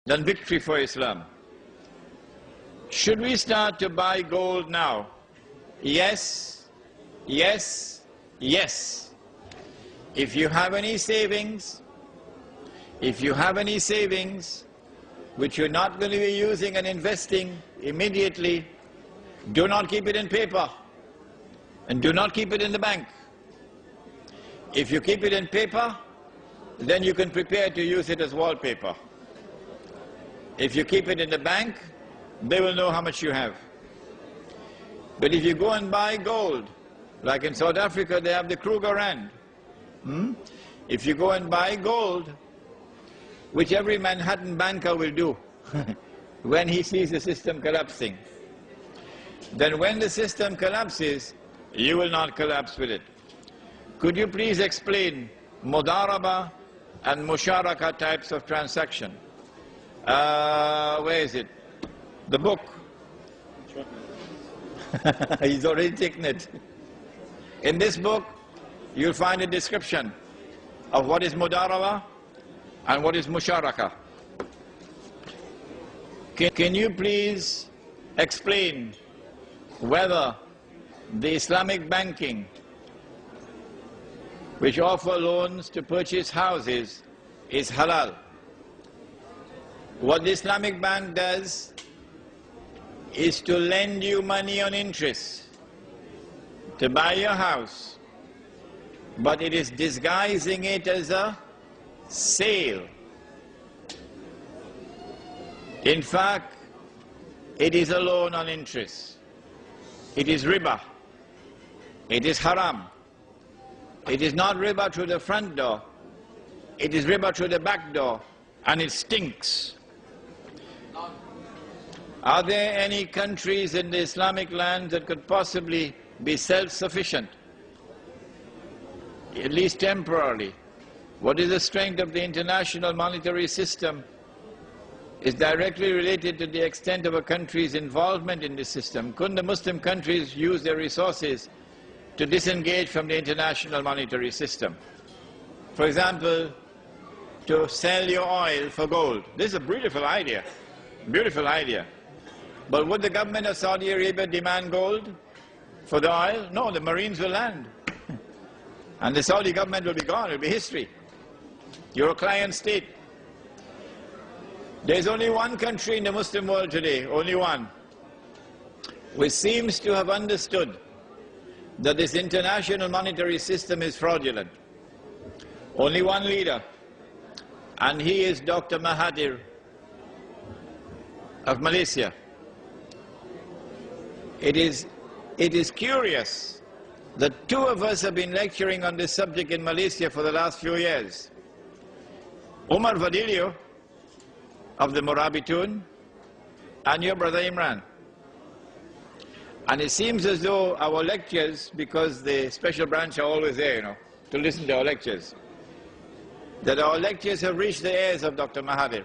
than victory for Islam. Should we start to buy gold now? Yes, yes, yes. If you have any savings, which you're not going to be using and investing immediately, do not keep it in paper and do not keep it in the bank. If you keep it in paper, then you can prepare to use it as wallpaper. If you keep it in the bank, they will know how much you have. But if you go and buy gold, like in South Africa they have the Kruger Rand. If you go and buy gold, which every Manhattan banker will do when he sees the system collapsing, then when the system collapses, you will not collapse with it. Could you please explain mudaraba and musharaka types of transaction? Where is it? The book. He's already taken it. In this book, you'll find a description of what is mudaraba and what is musharaka. Can you please explain whether the Islamic Banking, which offer loans to purchase houses, is halal? What the Islamic Bank does is to lend you money on interest to buy your house, but it is disguising it as a sale. In fact, it is a loan on interest. It is riba. It is haram. It is not riba through the front door. It is riba through the back door, and it stinks. Are there any countries in the Islamic land that could possibly be self-sufficient, at least temporarily? What is the strength of the international monetary system is directly related to the extent of a country's involvement in this system. Couldn't the Muslim countries use their resources to disengage from the international monetary system? For example, to sell your oil for gold. This is a beautiful idea, beautiful idea. But would the government of Saudi Arabia demand gold for the oil? No, the Marines will land. And the Saudi government will be gone, it will be history. You're a client state. There's only one country in the Muslim world today, only one, which seems to have understood that this international monetary system is fraudulent. Only one leader, and he is Dr. Mahathir of Malaysia. It is curious that two of us have been lecturing on this subject in Malaysia for the last few years. Umar Vadilio of the Morabitun and your brother Imran. And it seems as though our lectures, because the special branch are always there, to listen to our lectures, that our lectures have reached the ears of Dr. Mahathir.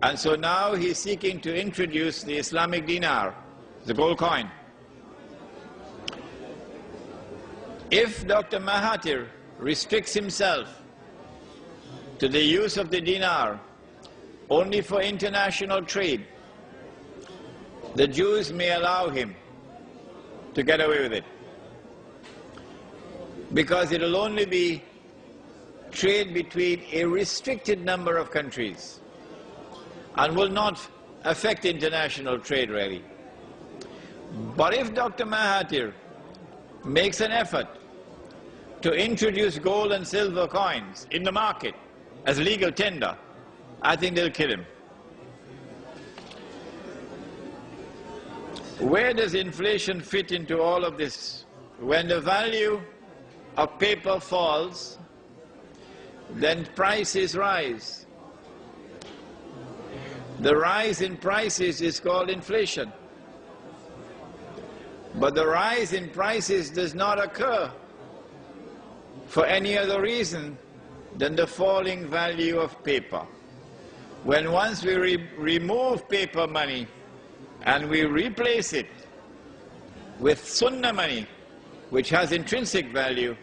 And so now he's seeking to introduce the Islamic dinar, the gold coin. If Dr. Mahathir restricts himself to the use of the dinar only for international trade, the Jews may allow him to get away with it, because it will only be trade between a restricted number of countries and will not affect international trade really. But if Dr. Mahathir makes an effort to introduce gold and silver coins in the market as legal tender, I think they'll kill him. Where does inflation fit into all of this? When the value of paper falls, then prices rise. The rise in prices is called inflation. But the rise in prices does not occur for any other reason than the falling value of paper. When once we remove paper money and we replace it with sunnah money, which has intrinsic value,